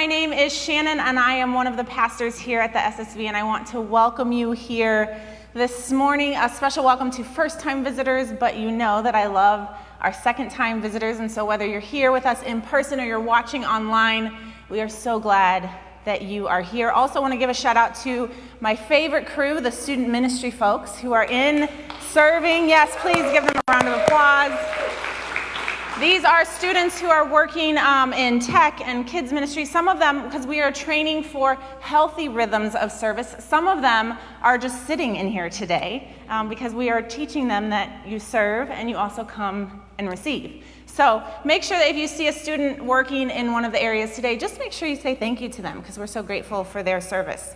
my name is Shannon, and I am one of the pastors here at the SSV, and I want to welcome you here this morning. A special welcome to first-time visitors, but you know that I love our second-time visitors, and so whether you're here with us in person or you're watching online, we are so glad that you are here. Also want to give a shout out to my favorite crew, the student ministry folks who are in serving. Yes, please give them a round of applause. These are students who are working in tech and kids ministry. Some of them, because we are training for healthy rhythms of service, some of them are just sitting in here today because we are teaching them that you serve and you also come and receive. So make sure that if you see a student working in one of the areas today, just make sure you say thank you to them because we're so grateful for their service.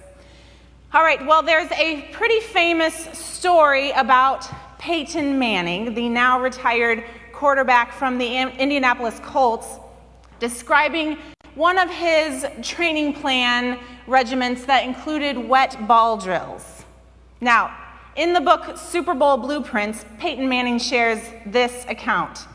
All right, well, there's a pretty famous story about Peyton Manning, the now retired quarterback from the Indianapolis Colts, describing one of his training plan regiments that included wet ball drills. Now, in the book Super Bowl Blueprints, Peyton Manning shares this account.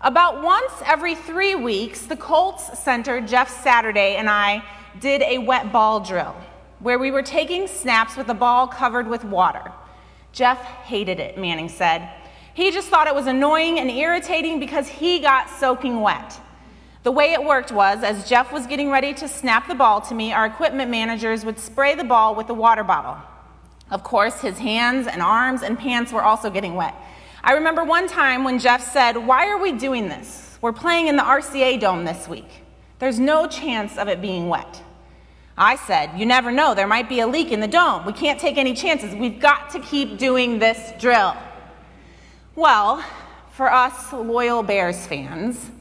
About once every 3 weeks, the Colts center, Jeff Saturday, and I did a wet ball drill where we were taking snaps with the ball covered with water. Jeff hated it, Manning said. He just thought it was annoying and irritating because he got soaking wet. The way it worked was, as Jeff was getting ready to snap the ball to me, our equipment managers would spray the ball with a water bottle. Of course, his hands and arms and pants were also getting wet. I remember one time when Jeff said, "Why are we doing this? We're playing in the RCA Dome this week. There's no chance of it being wet." I said, "You never know, there might be a leak in the dome. We can't take any chances. We've got to keep doing this drill." Well, for us loyal Bears fans,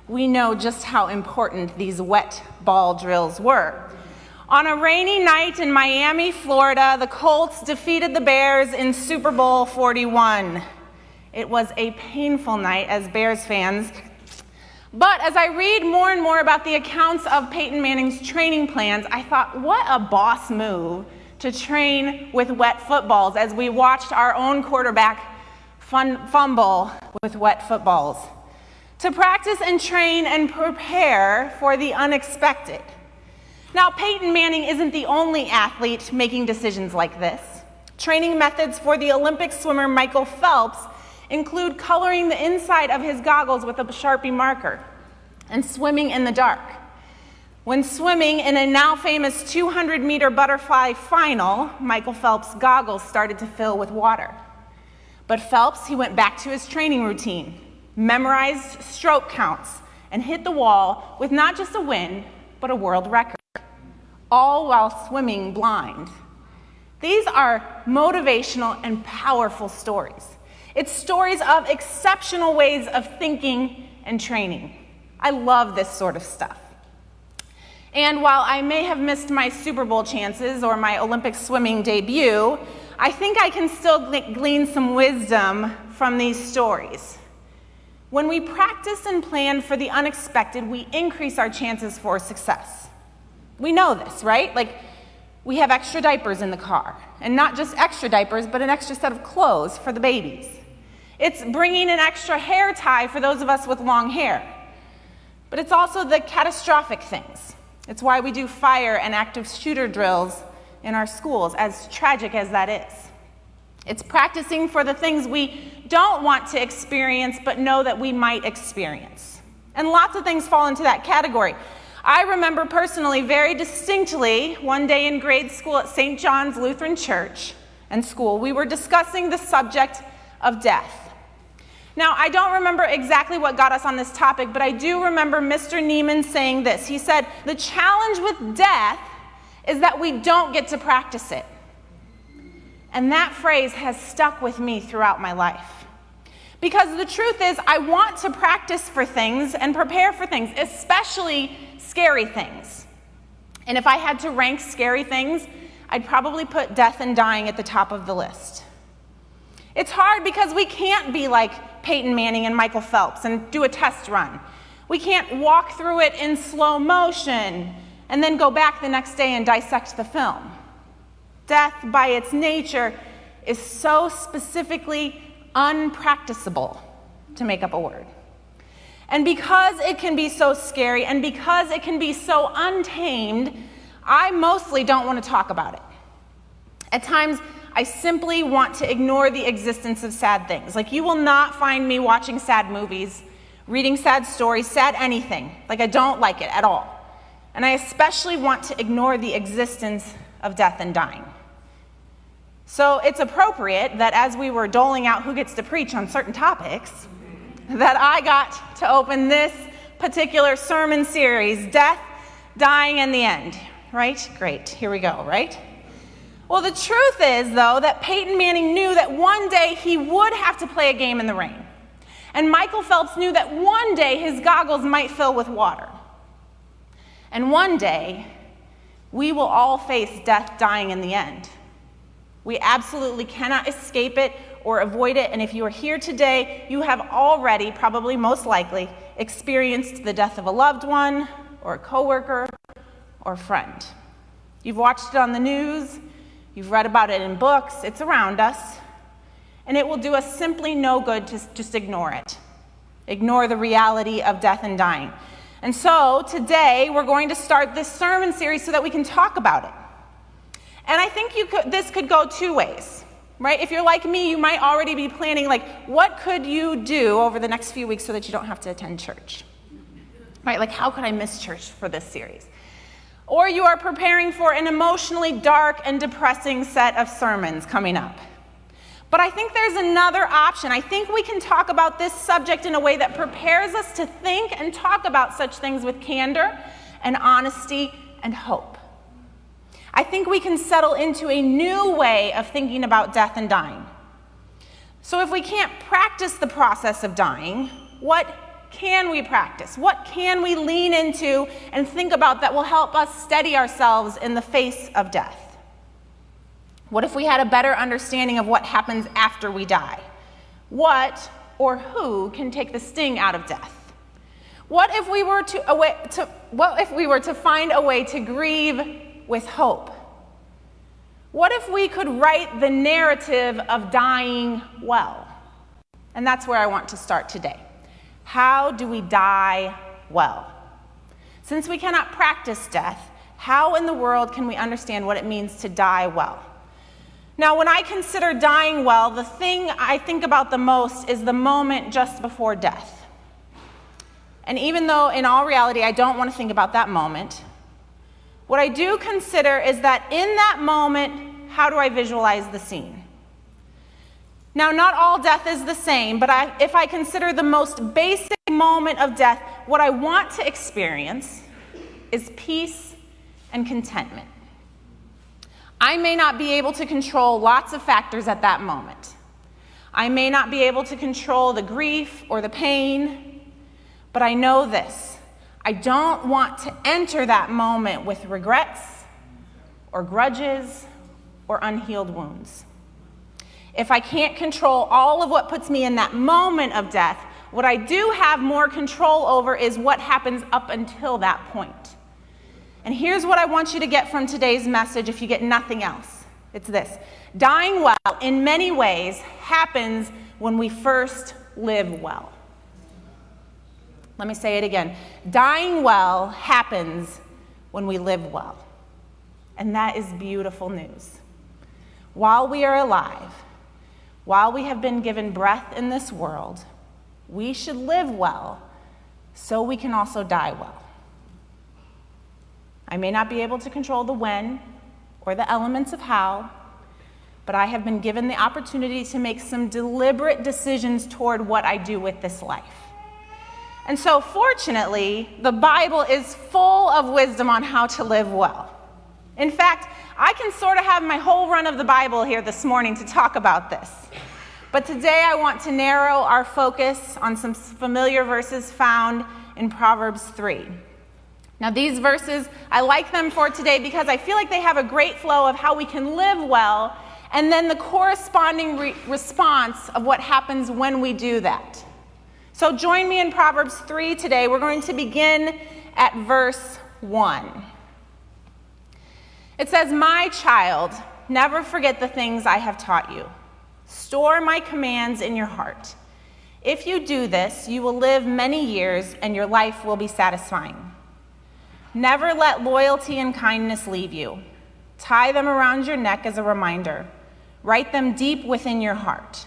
we know just how important these wet ball drills were. On a rainy night in Miami, Florida, the Colts defeated the Bears in Super Bowl 41. It was a painful night as Bears fans. But as I read more and more about the accounts of Peyton Manning's training plans, I thought, what a boss move to train with wet footballs as we watched our own quarterback fumble with wet footballs. To practice and train and prepare for the unexpected. Now, Peyton Manning isn't the only athlete making decisions like this. Training methods for the Olympic swimmer Michael Phelps include coloring the inside of his goggles with a Sharpie marker and swimming in the dark. When swimming in a now famous 200-meter butterfly final, Michael Phelps' goggles started to fill with water. But Phelps, he went back to his training routine, memorized stroke counts, and hit the wall with not just a win, but a world record, all while swimming blind. These are motivational and powerful stories. It's stories of exceptional ways of thinking and training. I love this sort of stuff. And while I may have missed my Super Bowl chances or my Olympic swimming debut, I think I can still glean some wisdom from these stories. When we practice and plan for the unexpected, we increase our chances for success. We know this, right? Like, we have extra diapers in the car, and not just extra diapers, but an extra set of clothes for the babies. It's bringing an extra hair tie for those of us with long hair. But it's also the catastrophic things. It's why we do fire and active shooter drills in our schools, as tragic as that is. It's practicing for the things we don't want to experience, but know that we might experience. And lots of things fall into that category. I remember personally, very distinctly, one day in grade school at St. John's Lutheran Church and school, we were discussing the subject of death. Now, I don't remember exactly what got us on this topic, but I do remember Mr. Neiman saying this. He said, "The challenge with death is that we don't get to practice it." And that phrase has stuck with me throughout my life. Because the truth is, I want to practice for things and prepare for things, especially scary things. And if I had to rank scary things, I'd probably put death and dying at the top of the list. It's hard because we can't be like Peyton Manning and Michael Phelps and do a test run. We can't walk through it in slow motion and then go back the next day and dissect the film. Death, by its nature, is so specifically unpracticable, to make up a word. And because it can be so scary and because it can be so untamed, I mostly don't want to talk about it. At times, I simply want to ignore the existence of sad things. Like, you will not find me watching sad movies, reading sad stories, sad anything. Like, I don't like it at all. And I especially want to ignore the existence of death and dying. So it's appropriate that as we were doling out who gets to preach on certain topics, that I got to open this particular sermon series, Death, Dying, and the End. Right? Great. Here we go, right? Well, the truth is, though, that Peyton Manning knew that one day he would have to play a game in the rain. And Michael Phelps knew that one day his goggles might fill with water. And one day, we will all face death, dying, in the end. We absolutely cannot escape it or avoid it. And if you are here today, you have already, probably most likely, experienced the death of a loved one or a coworker or a friend. You've watched it on the news. You've read about it in books. It's around us. And it will do us simply no good to just ignore it. Ignore the reality of death and dying. And so today we're going to start this sermon series so that we can talk about it. And I think this could go two ways, right? If you're like me, you might already be planning, like, what could you do over the next few weeks so that you don't have to attend church? Right? Like, how could I miss church for this series? Or you are preparing for an emotionally dark and depressing set of sermons coming up. But I think there's another option. I think we can talk about this subject in a way that prepares us to think and talk about such things with candor and honesty and hope. I think we can settle into a new way of thinking about death and dying. So if we can't practice the process of dying, what can we practice? What can we lean into and think about that will help us steady ourselves in the face of death? What if we had a better understanding of what happens after we die? What or who can take the sting out of death? What if we were to find a way to grieve with hope? What if we could write the narrative of dying well? And that's where I want to start today. How do we die well? Since we cannot practice death, how in the world can we understand what it means to die well? Now, when I consider dying well, the thing I think about the most is the moment just before death. And even though in all reality I don't want to think about that moment, what I do consider is that in that moment, how do I visualize the scene? Now, not all death is the same, but if I consider the most basic moment of death, what I want to experience is peace and contentment. I may not be able to control lots of factors at that moment. I may not be able to control the grief or the pain, but I know this. I don't want to enter that moment with regrets or grudges or unhealed wounds. If I can't control all of what puts me in that moment of death, what I do have more control over is what happens up until that point. And here's what I want you to get from today's message if you get nothing else. It's this. Dying well, in many ways, happens when we first live well. Let me say it again. Dying well happens when we live well. And that is beautiful news. While we are alive, while we have been given breath in this world, we should live well so we can also die well. I may not be able to control the when or the elements of how, but I have been given the opportunity to make some deliberate decisions toward what I do with this life. And so, fortunately, the Bible is full of wisdom on how to live well. In fact, I can sort of have my whole run of the Bible here this morning to talk about this. But today I want to narrow our focus on some familiar verses found in Proverbs 3. Now, these verses, I like them for today because I feel like they have a great flow of how we can live well, and then the corresponding response of what happens when we do that. So join me in Proverbs 3 today. We're going to begin at verse 1. It says, "My child, never forget the things I have taught you. Store my commands in your heart. If you do this, you will live many years and your life will be satisfying. Never let loyalty and kindness leave you. Tie them around your neck as a reminder. Write them deep within your heart.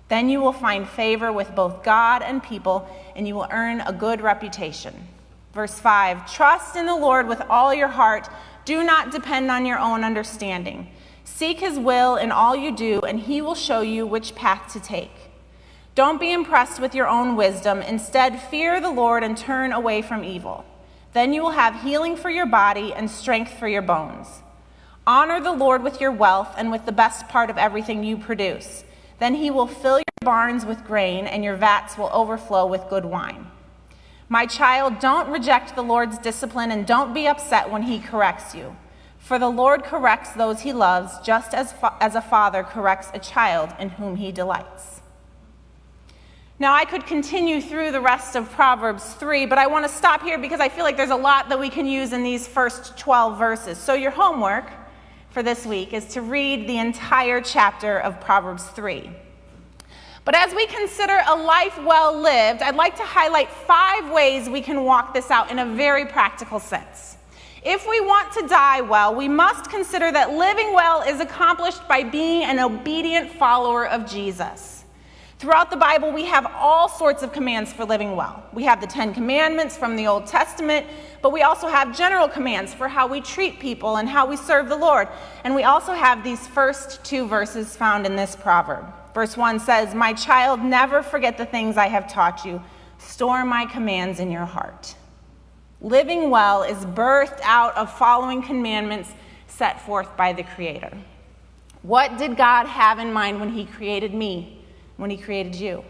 Then you will find favor with both God and people, and you will earn a good reputation. Verse 5, trust in the Lord with all your heart. Do not depend on your own understanding. Seek his will in all you do, and he will show you which path to take. Don't be impressed with your own wisdom. Instead, fear the Lord and turn away from evil. Then you will have healing for your body and strength for your bones. Honor the Lord with your wealth and with the best part of everything you produce. Then he will fill your barns with grain, and your vats will overflow with good wine. My child, don't reject the Lord's discipline, and don't be upset when he corrects you. For the Lord corrects those he loves, just as a father corrects a child in whom he delights. Now, I could continue through the rest of Proverbs 3, but I want to stop here because I feel like there's a lot that we can use in these first 12 verses. So your homework for this week is to read the entire chapter of Proverbs 3. But as we consider a life well lived, I'd like to highlight 5 ways we can walk this out in a very practical sense. If we want to die well, we must consider that living well is accomplished by being an obedient follower of Jesus. Throughout the Bible, we have all sorts of commands for living well. We have the 10 Commandments from the Old Testament, but we also have general commands for how we treat people and how we serve the Lord. And we also have these first 2 verses found in this proverb. Verse 1 says, my child, never forget the things I have taught you. Store my commands in your heart. Living well is birthed out of following commandments set forth by the Creator. What did God have in mind when he created me? When he created you?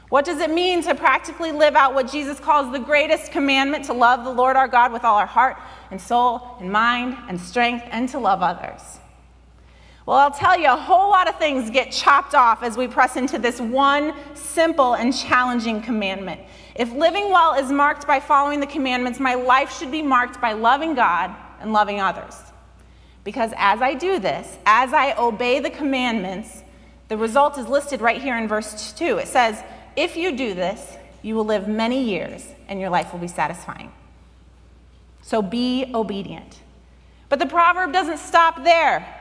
What does it mean to practically live out what Jesus calls the greatest commandment, to love the Lord our God with all our heart and soul and mind and strength, and to love others? Well, I'll tell you, a whole lot of things get chopped off as we press into this one simple and challenging commandment. If living well is marked by following the commandments, my life should be marked by loving God and loving others. Because as I do this, as I obey the commandments, the result is listed right here in verse 2. It says, if you do this, you will live many years and your life will be satisfying. So be obedient. But the proverb doesn't stop there.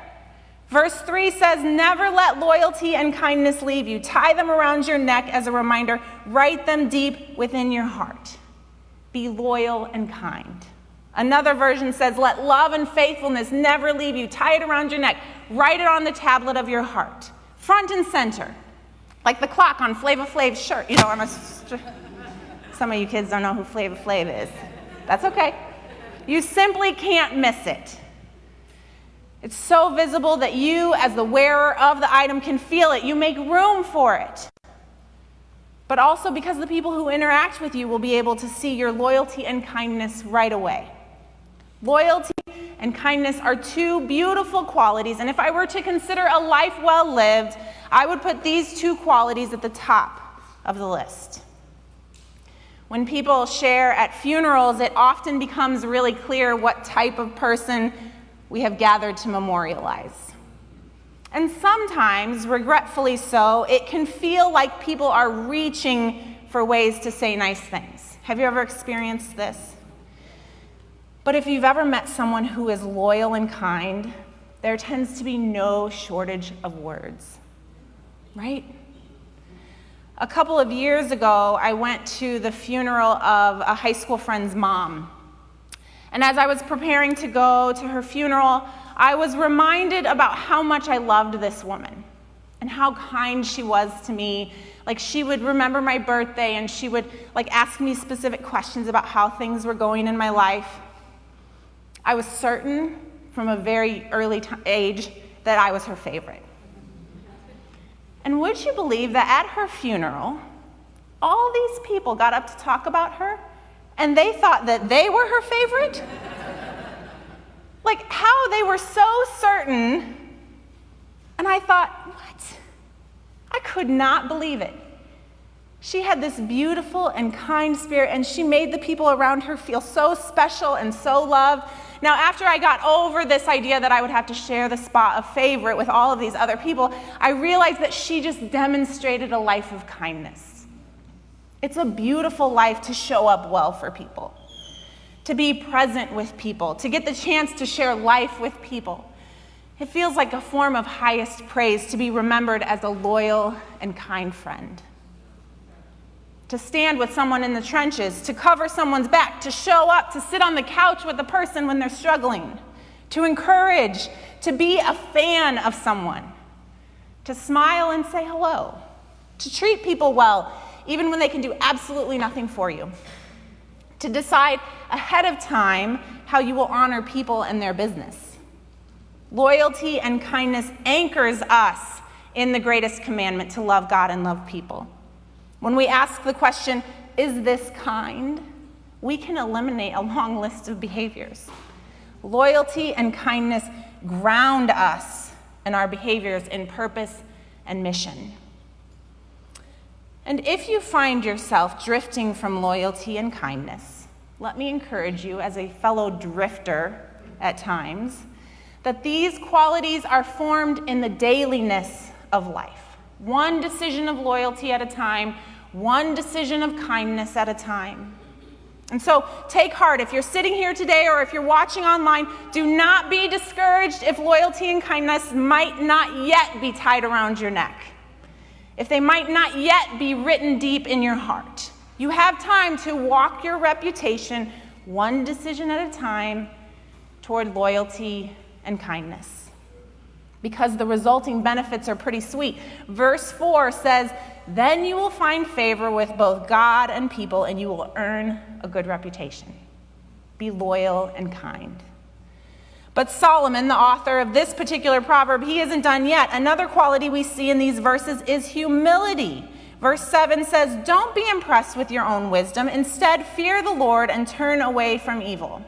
Verse 3 says, never let loyalty and kindness leave you. Tie them around your neck as a reminder. Write them deep within your heart. Be loyal and kind. Another version says, let love and faithfulness never leave you. Tie it around your neck. Write it on the tablet of your heart. Front and center, like the clock on Flava Flav's shirt. Some of you kids don't know who Flava Flav is. That's okay. You simply can't miss it. It's so visible that you, as the wearer of the item, can feel it. You make room for it. But also because the people who interact with you will be able to see your loyalty and kindness right away. Loyalty and kindness are 2 beautiful qualities, and if I were to consider a life well lived, I would put these 2 qualities at the top of the list. When people share at funerals, it often becomes really clear what type of person we have gathered to memorialize. And sometimes, regretfully so, it can feel like people are reaching for ways to say nice things. Have you ever experienced this? But if you've ever met someone who is loyal and kind, there tends to be no shortage of words, right? A couple of years ago, I went to the funeral of a high school friend's mom. And as I was preparing to go to her funeral, I was reminded about how much I loved this woman and how kind she was to me. Like, she would remember my birthday and she would ask me specific questions about how things were going in my life. I was certain from a very early age that I was her favorite. And would you believe that at her funeral, all these people got up to talk about her, and they thought that they were her favorite? Like, how they were so certain. And I thought, what? I could not believe it. She had this beautiful and kind spirit, and she made the people around her feel so special and so loved. Now, after I got over this idea that I would have to share the spot of favorite with all of these other people, I realized that she just demonstrated a life of kindness. It's a beautiful life to show up well for people, to be present with people, to get the chance to share life with people. It feels like a form of highest praise to be remembered as a loyal and kind friend. To stand with someone in the trenches, to cover someone's back, to show up, to sit on the couch with a person when they're struggling, to encourage, to be a fan of someone, to smile and say hello, to treat people well, even when they can do absolutely nothing for you, to decide ahead of time how you will honor people and their business. Loyalty and kindness anchors us in the greatest commandment, to love God and love people. When we ask the question, is this kind? We can eliminate a long list of behaviors. Loyalty and kindness ground us and our behaviors in purpose and mission. And if you find yourself drifting from loyalty and kindness, let me encourage you as a fellow drifter at times, that these qualities are formed in the dailiness of life. One decision of loyalty at a time, one decision of kindness at a time. And so take heart. If you're sitting here today or if you're watching online, do not be discouraged if loyalty and kindness might not yet be tied around your neck, if they might not yet be written deep in your heart. You have time to walk your reputation one decision at a time toward loyalty and kindness, because the resulting benefits are pretty sweet. Verse 4 says, "Then you will find favor with both God and people, and you will earn a good reputation." Be loyal and kind. But Solomon, the author of this particular proverb, he isn't done yet. Another quality we see in these verses is humility. Verse 7 says, "Don't be impressed with your own wisdom. Instead, fear the Lord and turn away from evil."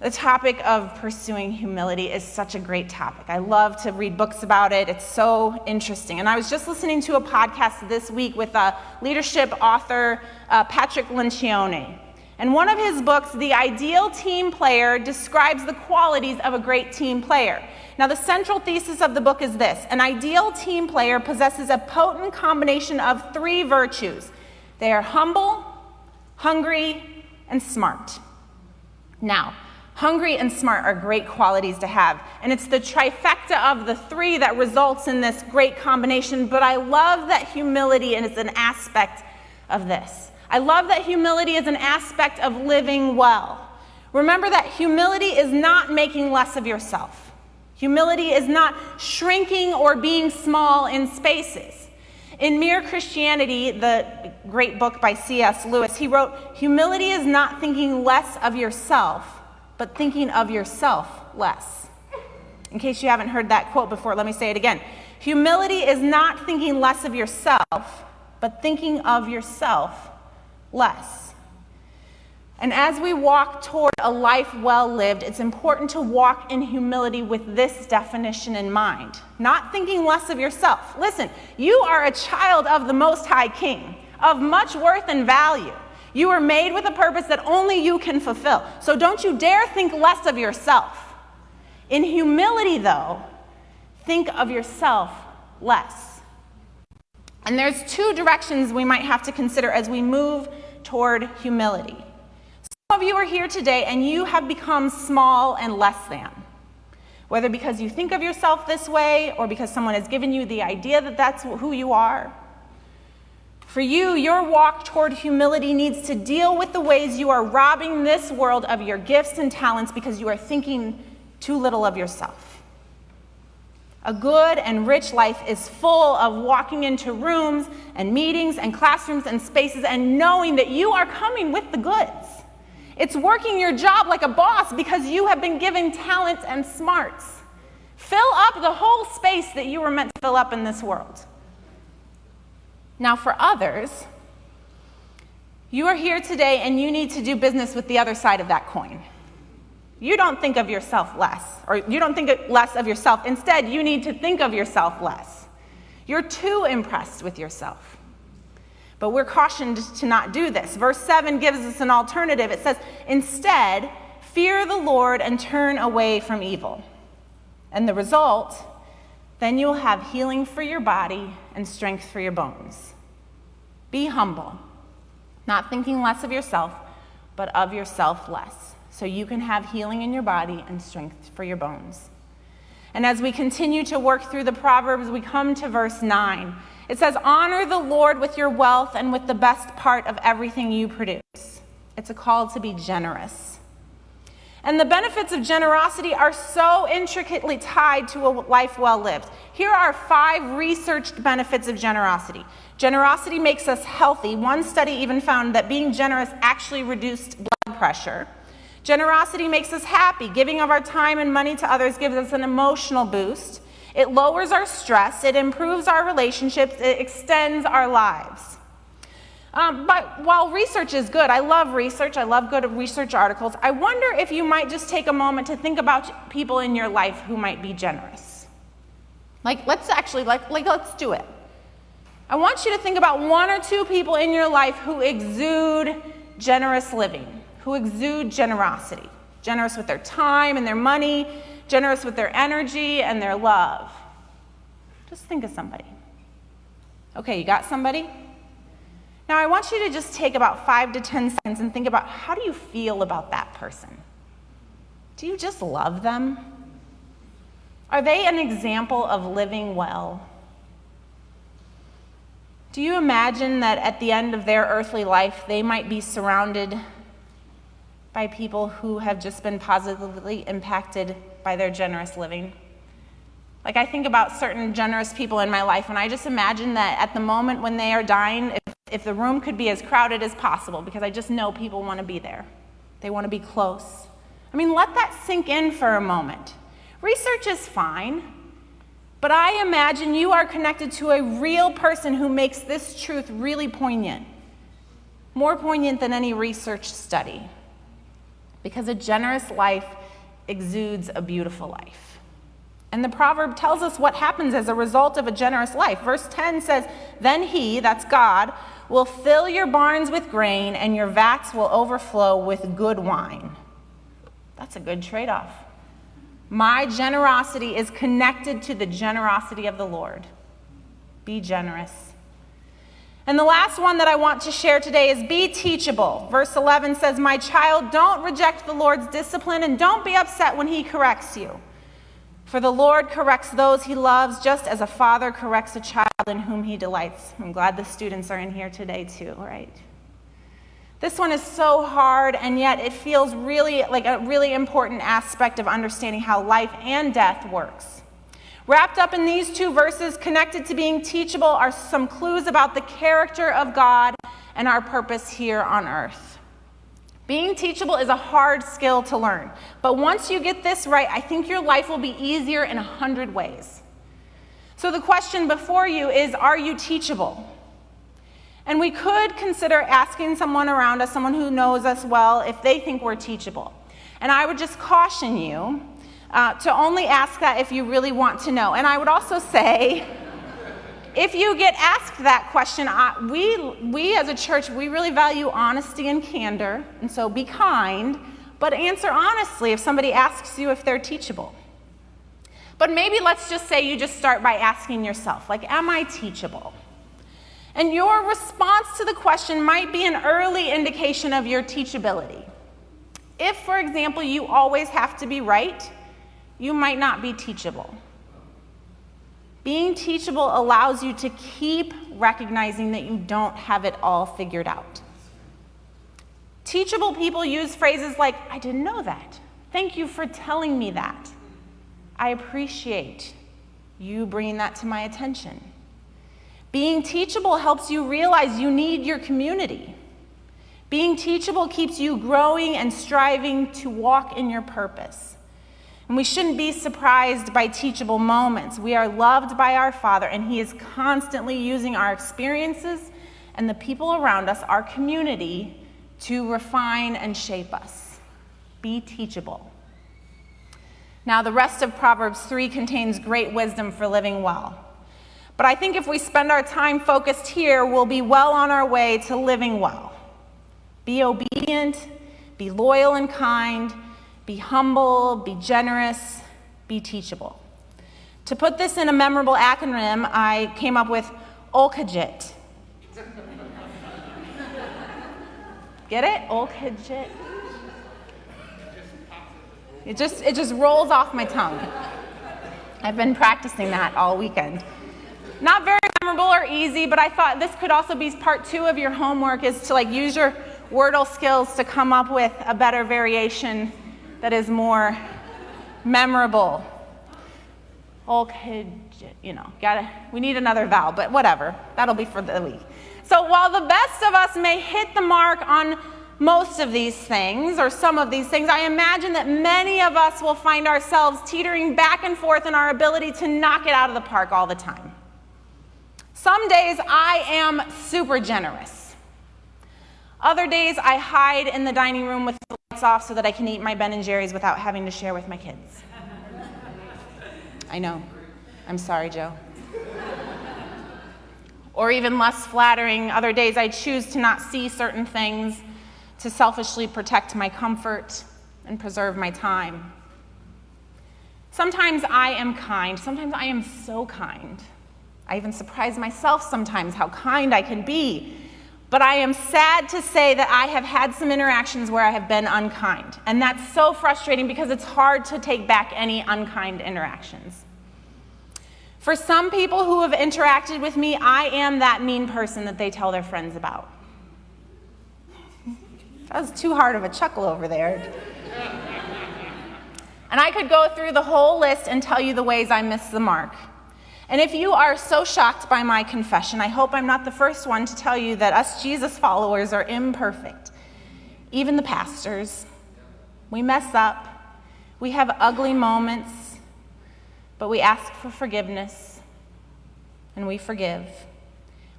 The topic of pursuing humility is such a great topic. I love to read books about it. It's so interesting. And I was just listening to a podcast this week with a leadership author, Patrick Lencioni. And one of his books, The Ideal Team Player, describes the qualities of a great team player. Now, the central thesis of the book is this: an ideal team player possesses a potent combination of three virtues. They are humble, hungry, and smart. Now, hungry and smart are great qualities to have, and it's the trifecta of the three that results in this great combination, but I love that humility is an aspect of this. I love that humility is an aspect of living well. Remember that humility is not making less of yourself. Humility is not shrinking or being small in spaces. In Mere Christianity, the great book by C.S. Lewis, he wrote, "Humility is not thinking less of yourself, but thinking of yourself less." In case you haven't heard that quote before, let me say it again. Humility is not thinking less of yourself, but thinking of yourself less. And as we walk toward a life well lived, it's important to walk in humility with this definition in mind. Not thinking less of yourself. Listen, you are a child of the Most High King, of much worth and value. You were made with a purpose that only you can fulfill. So don't you dare think less of yourself. In humility, though, think of yourself less. And there's two directions we might have to consider as we move toward humility. Some of you are here today and you have become small and less than. Whether because you think of yourself this way or because someone has given you the idea that that's who you are. For you, your walk toward humility needs to deal with the ways you are robbing this world of your gifts and talents because you are thinking too little of yourself. A good and rich life is full of walking into rooms and meetings and classrooms and spaces and knowing that you are coming with the goods. It's working your job like a boss because you have been given talents and smarts. Fill up the whole space that you were meant to fill up in this world. Now, for others, you are here today and you need to do business with the other side of that coin. You don't think of yourself less, or you don't think less of yourself. Instead, you need to think of yourself less. You're too impressed with yourself. But we're cautioned to not do this. Verse 7 gives us an alternative. It says, "Instead, fear the Lord and turn away from evil." And the result, then you'll have healing for your body and strength for your bones. Be humble, not thinking less of yourself, but of yourself less, so you can have healing in your body and strength for your bones. And as we continue to work through the Proverbs, we come to verse 9. It says, honor the Lord with your wealth and with the best part of everything you produce. It's a call to be generous. And the benefits of generosity are so intricately tied to a life well lived. Here are 5 researched benefits of generosity. Generosity makes us healthy. One study even found that being generous actually reduced blood pressure. Generosity makes us happy. Giving of our time and money to others gives us an emotional boost. It lowers our stress. It improves our relationships. It extends our lives. But while research is good, I love research. I love good research articles. I wonder if you might just take a moment to think about people in your life who might be generous. Let's do it. I want you to think about 1 or 2 people in your life who exude generous living, who exude generosity. Generous with their time and their money, generous with their energy and their love. Just think of somebody. Okay, you got somebody? Now I want you to just take about 5 to 10 seconds and think about, how do you feel about that person? Do you just love them? Are they an example of living well? Do you imagine that at the end of their earthly life, they might be surrounded by people who have just been positively impacted by their generous living? I think about certain generous people in my life, and I just imagine that at the moment when they are dying, if the room could be as crowded as possible, because I just know people want to be there. They want to be close. Let that sink in for a moment. Research is fine, but I imagine you are connected to a real person who makes this truth really poignant. More poignant than any research study. Because a generous life exudes a beautiful life. And the proverb tells us what happens as a result of a generous life. Verse 10 says, then he, that's God, will fill your barns with grain and your vats will overflow with good wine. That's a good trade-off. My generosity is connected to the generosity of the Lord. Be generous. And the last one that I want to share today is be teachable. Verse 11 says, my child, don't reject the Lord's discipline and don't be upset when he corrects you. For the Lord corrects those he loves, just as a father corrects a child in whom he delights. I'm glad the students are in here today too, right? This one is so hard, and yet it feels really like a really important aspect of understanding how life and death works. Wrapped up in these 2 verses, connected to being teachable, are some clues about the character of God and our purpose here on earth. Being teachable is a hard skill to learn, but once you get this right, I think your life will be easier in 100 ways. So the question before you is, are you teachable? And we could consider asking someone around us, someone who knows us well, if they think we're teachable. And I would just caution you to only ask that if you really want to know. And I would also say, if you get asked that question, we as a church, we really value honesty and candor, and so be kind, but answer honestly if somebody asks you if they're teachable. But maybe let's just say you just start by asking yourself, am I teachable? And your response to the question might be an early indication of your teachability. If, for example, you always have to be right, you might not be teachable. Being teachable allows you to keep recognizing that you don't have it all figured out. Teachable people use phrases like, I didn't know that. Thank you for telling me that. I appreciate you bringing that to my attention. Being teachable helps you realize you need your community. Being teachable keeps you growing and striving to walk in your purpose. And we shouldn't be surprised by teachable moments. We are loved by our Father, and he is constantly using our experiences and the people around us, our community, to refine and shape us. Be teachable. Now, the rest of Proverbs 3 contains great wisdom for living well. But I think if we spend our time focused here, we'll be well on our way to living well. Be obedient, be loyal and kind, be humble, be generous, be teachable. To put this in a memorable acronym, I came up with OLCAJIT. Get it? Olkajit. It just rolls off my tongue. I've been practicing that all weekend. Not very memorable or easy, but I thought this could also be part 2 of your homework, is to use your Wordle skills to come up with a better variation that is more memorable. We need another vowel, but whatever. That'll be for the week. So while the best of us may hit the mark on most of these things, or some of these things, I imagine that many of us will find ourselves teetering back and forth in our ability to knock it out of the park all the time. Some days I am super generous. Other days I hide in the dining room with the lights off so that I can eat my Ben & Jerry's without having to share with my kids. I know. I'm sorry, Joe. Or even less flattering, other days I choose to not see certain things, to selfishly protect my comfort and preserve my time. Sometimes I am kind. Sometimes I am so kind. I even surprise myself sometimes how kind I can be. But I am sad to say that I have had some interactions where I have been unkind. And that's so frustrating because it's hard to take back any unkind interactions. For some people who have interacted with me, I am that mean person that they tell their friends about. That was too hard of a chuckle over there. And I could go through the whole list and tell you the ways I miss the mark. And if you are so shocked by my confession, I hope I'm not the first one to tell you that us Jesus followers are imperfect. Even the pastors. We mess up. We have ugly moments. But we ask for forgiveness. And we forgive.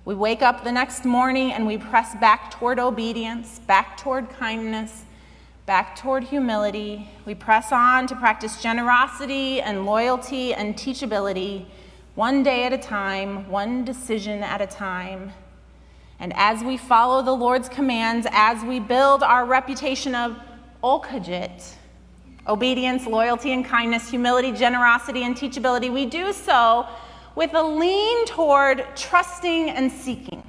We wake up the next morning and we press back toward obedience, back toward kindness, back toward humility. We press on to practice generosity and loyalty and teachability, one day at a time, one decision at a time. And as we follow the Lord's commands, as we build our reputation of Olkajit, obedience, loyalty, and kindness, humility, generosity, and teachability, we do so with a lean toward trusting and seeking.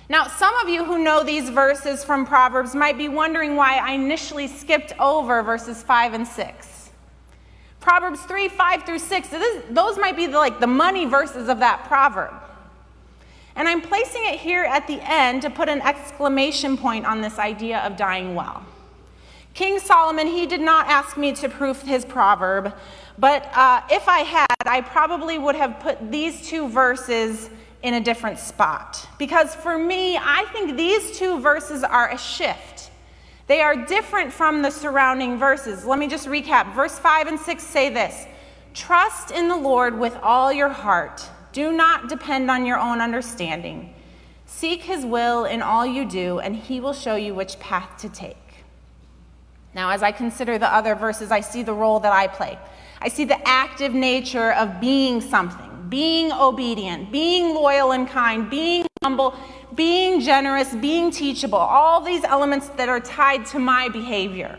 Now, some of you who know these verses from Proverbs might be wondering why I initially skipped over verses 5 and 6. Proverbs 3, 5 through 6, those might be the money verses of that proverb. And I'm placing it here at the end to put an exclamation point on this idea of dying well. King Solomon, he did not ask me to proof his proverb, but if I had, I probably would have put these 2 verses in a different spot. Because for me, I think these 2 verses are a shift. They are different from the surrounding verses. Let me just recap. Verse 5 and 6 say this: "Trust in the Lord with all your heart. Do not depend on your own understanding. Seek his will in all you do, and he will show you which path to take." Now, as I consider the other verses, I see the role that I play. I see the active nature of being something, being obedient, being loyal and kind, being humble, being generous, being teachable, all these elements that are tied to my behavior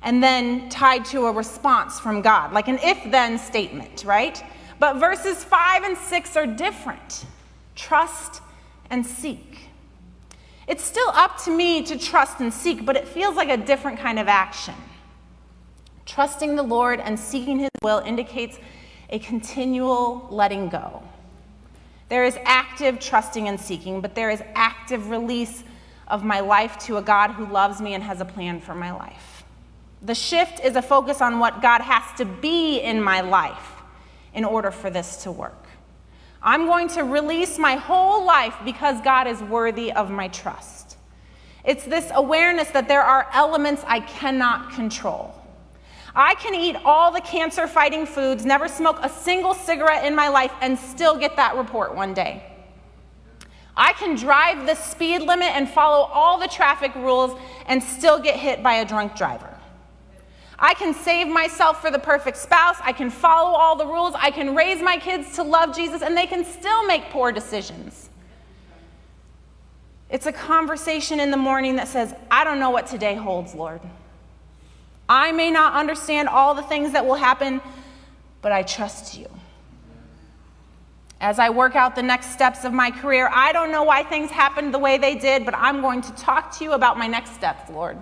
and then tied to a response from God, like an if-then statement, right? But verses 5 and 6 are different. Trust and seek. It's still up to me to trust and seek, but it feels like a different kind of action. Trusting the Lord and seeking his will indicates a continual letting go. There is active trusting and seeking, but there is active release of my life to a God who loves me and has a plan for my life. The shift is a focus on what God has to be in my life in order for this to work. I'm going to release my whole life because God is worthy of my trust. It's this awareness that there are elements I cannot control. I can eat all the cancer-fighting foods, never smoke a single cigarette in my life, and still get that report one day. I can drive the speed limit and follow all the traffic rules and still get hit by a drunk driver. I can save myself for the perfect spouse. I can follow all the rules. I can raise my kids to love Jesus, and they can still make poor decisions. It's a conversation in the morning that says, I don't know what today holds, Lord. I may not understand all the things that will happen, but I trust you. As I work out the next steps of my career, I don't know why things happened the way they did, but I'm going to talk to you about my next steps, Lord.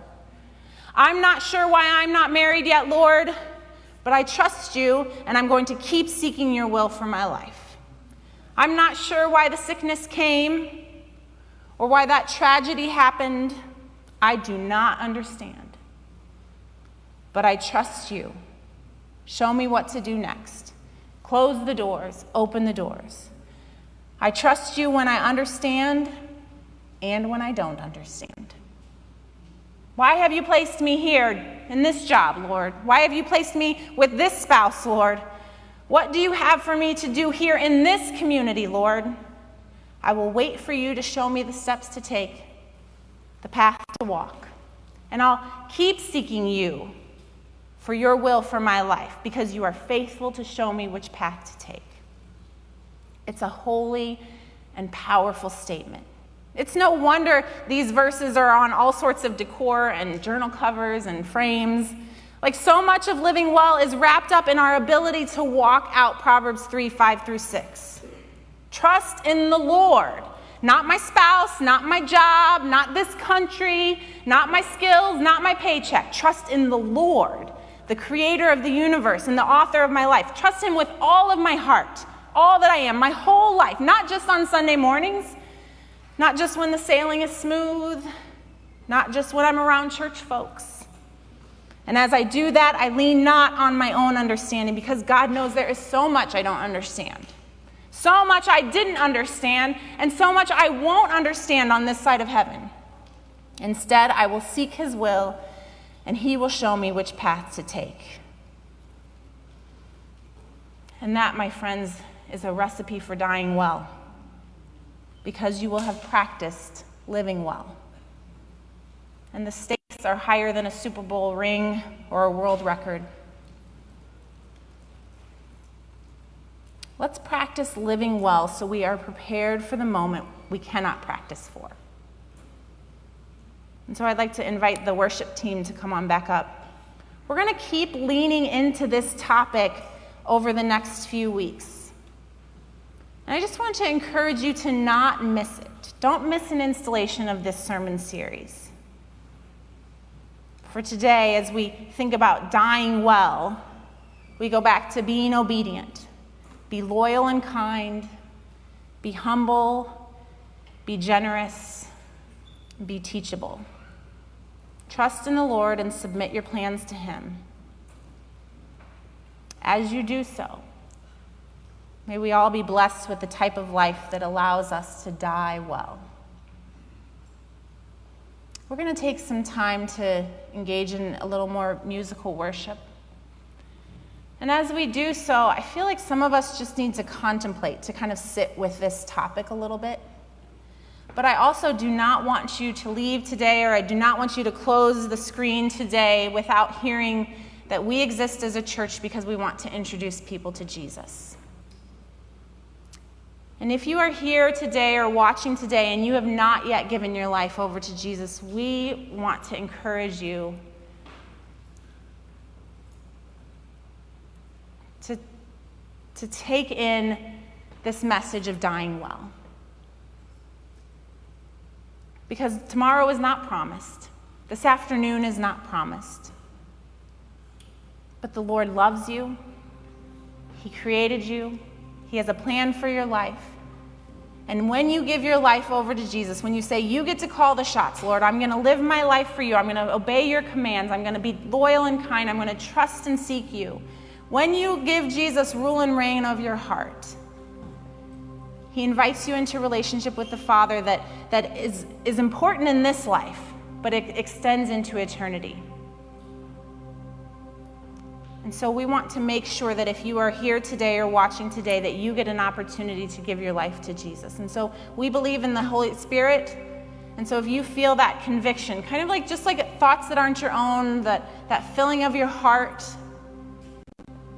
I'm not sure why I'm not married yet, Lord, but I trust you, and I'm going to keep seeking your will for my life. I'm not sure why the sickness came or why that tragedy happened. I do not understand. But I trust you. Show me what to do next. Close the doors, open the doors. I trust you when I understand and when I don't understand. Why have you placed me here in this job, Lord? Why have you placed me with this spouse, Lord? What do you have for me to do here in this community, Lord? I will wait for you to show me the steps to take, the path to walk. And I'll keep seeking you for your will for my life, because you are faithful to show me which path to take. It's a holy and powerful statement. It's no wonder these verses are on all sorts of decor and journal covers and frames. Like, so much of living well is wrapped up in our ability to walk out Proverbs 3:5-6. Trust in the Lord. Not my spouse, not my job, not this country, not my skills, not my paycheck. Trust in the Lord, the creator of the universe and the author of my life. Trust him with all of my heart, all that I am, my whole life, not just on Sunday mornings, not just when the sailing is smooth, not just when I'm around church folks. And as I do that, I lean not on my own understanding, because God knows there is so much I don't understand. So much I didn't understand, and so much I won't understand on this side of heaven. Instead, I will seek his will, and he will show me which path to take. And that, my friends, is a recipe for dying well, because you will have practiced living well. And the stakes are higher than a Super Bowl ring or a world record. Let's practice living well so we are prepared for the moment we cannot practice for. And so I'd like to invite the worship team to come on back up. We're going to keep leaning into this topic over the next few weeks. And I just want to encourage you to not miss it. Don't miss an installation of this sermon series. For today, as we think about dying well, we go back to being obedient. Be loyal and kind. Be humble. Be generous. Be teachable. Trust in the Lord and submit your plans to him. As you do so, may we all be blessed with the type of life that allows us to die well. We're going to take some time to engage in a little more musical worship. And as we do so, I feel like some of us just need to contemplate, to kind of sit with this topic a little bit. But I also do not want you to leave today, or I do not want you to close the screen today without hearing that we exist as a church because we want to introduce people to Jesus. And if you are here today or watching today and you have not yet given your life over to Jesus, we want to encourage you to take in this message of dying well. Because tomorrow is not promised. This afternoon is not promised. But the Lord loves you. He created you. He has a plan for your life. And when you give your life over to Jesus, when you say, you get to call the shots, Lord, I'm going to live my life for you. I'm going to obey your commands. I'm going to be loyal and kind. I'm going to trust and seek you. When you give Jesus rule and reign of your heart, he invites you into relationship with the Father that is important in this life, but it extends into eternity. And so we want to make sure that if you are here today or watching today, that you get an opportunity to give your life to Jesus. And so we believe in the Holy Spirit. And so if you feel that conviction, kind of like just like thoughts that aren't your own, that filling of your heart,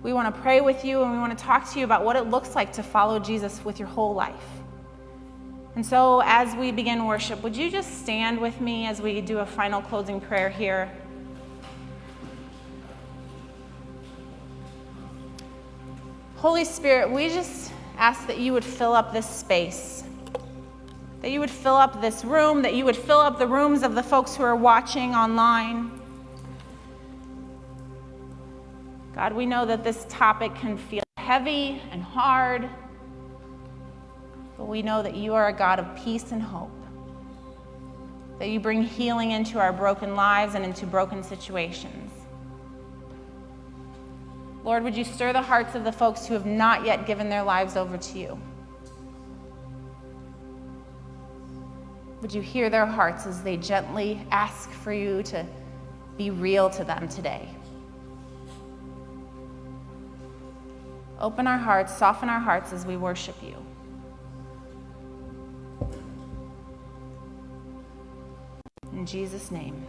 we want to pray with you and we want to talk to you about what it looks like to follow Jesus with your whole life. And so as we begin worship, would you just stand with me as we do a final closing prayer here? Holy Spirit, we just ask that you would fill up this space, that you would fill up this room, that you would fill up the rooms of the folks who are watching online. God, we know that this topic can feel heavy and hard, but we know that you are a God of peace and hope, that you bring healing into our broken lives and into broken situations. Lord, would you stir the hearts of the folks who have not yet given their lives over to you? Would you hear their hearts as they gently ask for you to be real to them today? Open our hearts, soften our hearts as we worship you. In Jesus' name.